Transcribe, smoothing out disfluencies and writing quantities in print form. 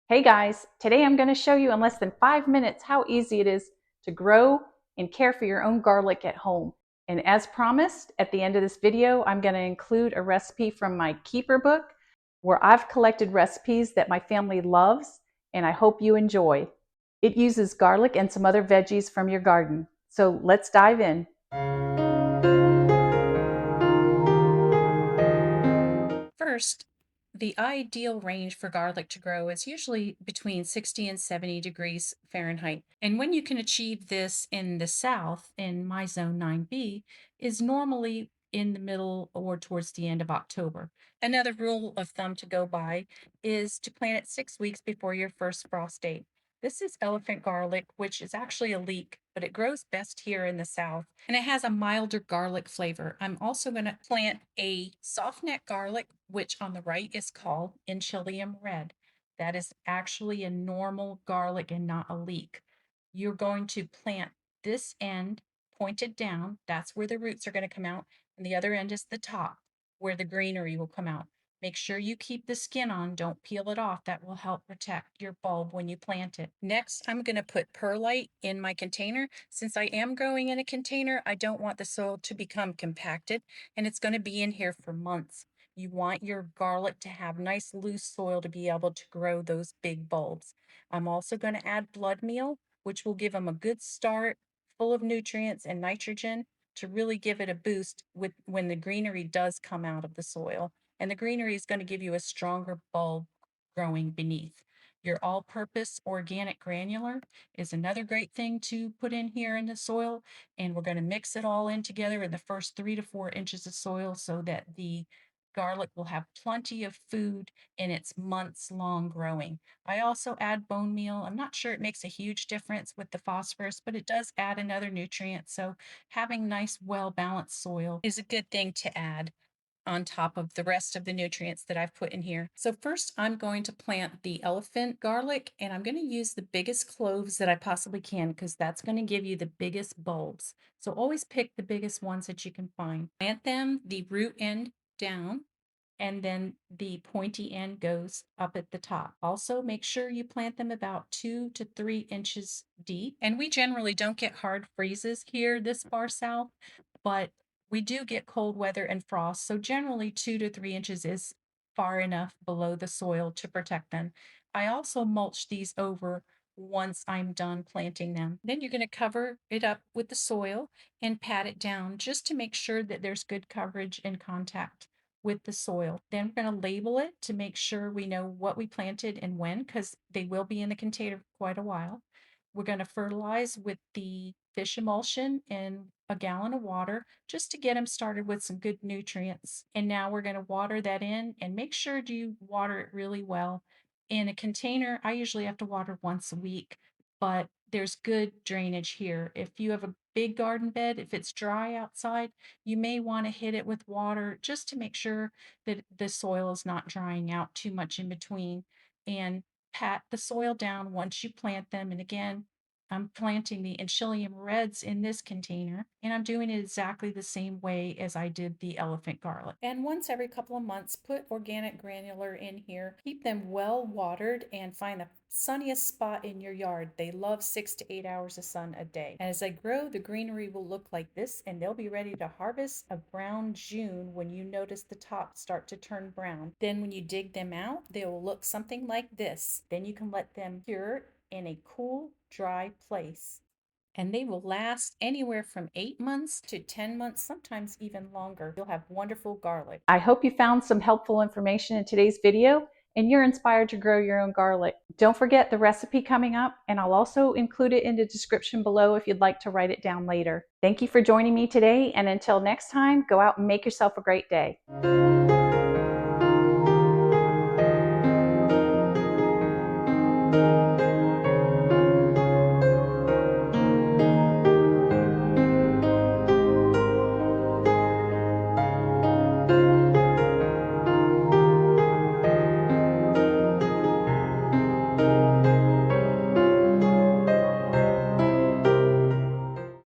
Hey guys, today I'm going to show you in less than 5 minutes how easy it is to grow and care for your own garlic at home. And as promised, at the end of this video, I'm going to include a recipe from my Keeper book where I've collected recipes that my family loves and I hope you enjoy. It uses garlic and some other veggies from your garden. So let's dive in. First, the ideal range for garlic to grow is usually between 60 and 70 degrees Fahrenheit. And when you can achieve this in the south, in my zone 9B, is normally in the middle or towards the end of October. Another rule of thumb to go by is to plant it 6 weeks before your first frost date. This is elephant garlic, which is actually a leek, but it grows best here in the south and it has a milder garlic flavor. I'm also going to plant a soft neck garlic, which on the right is called Enchilium red. That is actually a normal garlic and not a leek. You're going to plant this end pointed down. That's where the roots are going to come out. And the other end is the top where the greenery will come out. Make sure you keep the skin on, don't peel it off. That will help protect your bulb when you plant it. Next, I'm going to put perlite in my container. Since I am growing in a container, I don't want the soil to become compacted, and it's going to be in here for months. You want your garlic to have nice loose soil to be able to grow those big bulbs. I'm also going to add blood meal, which will give them a good start, full of nutrients and nitrogen to really give it a boost when the greenery does come out of the soil. And the greenery is going to give you a stronger bulb growing beneath. Your all-purpose organic granular is another great thing to put in here in the soil. And we're going to mix it all in together in the first 3 to 4 inches of soil so that the garlic will have plenty of food in its months long growing. I also add bone meal. I'm not sure it makes a huge difference with the phosphorus, but it does add another nutrient. So having nice, well-balanced soil is a good thing to add on top of the rest of the nutrients that I've put in here. So first I'm going to plant the elephant garlic and I'm going to use the biggest cloves that I possibly can because that's going to give you the biggest bulbs. So always pick the biggest ones that you can find. Plant them the root end down and then the pointy end goes up at the top. Also, make sure you plant them about 2 to 3 inches deep. And we generally don't get hard freezes here this far south, but we do get cold weather and frost. So generally 2 to 3 inches is far enough below the soil to protect them. I also mulch these over once I'm done planting them. Then you're going to cover it up with the soil and pat it down just to make sure that there's good coverage and contact with the soil. Then we're going to label it to make sure we know what we planted and when, because they will be in the container for quite a while. We're going to fertilize with the fish emulsion in a gallon of water just to get them started with some good nutrients. And now we're going to water that in and make sure you water it really well. In a container, I usually have to water once a week, but there's good drainage here. If you have a big garden bed, if it's dry outside, you may want to hit it with water just to make sure that the soil is not drying out too much in between. And pat the soil down once you plant them. And again, I'm planting the Enchilium reds in this container, and I'm doing it exactly the same way as I did the elephant garlic. And once every couple of months, put organic granular in here. Keep them well watered and find the sunniest spot in your yard. They love 6 to 8 hours of sun a day. And as they grow, the greenery will look like this, and they'll be ready to harvest around June when you notice the tops start to turn brown. Then when you dig them out, they will look something like this. Then you can let them cure in a cool, dry place. And they will last anywhere from 8 months to 10 months, sometimes even longer. You'll have wonderful garlic. I hope you found some helpful information in today's video and you're inspired to grow your own garlic. Don't forget the recipe coming up, and I'll also include it in the description below if you'd like to write it down later. Thank you for joining me today, and until next time, go out and make yourself a great day.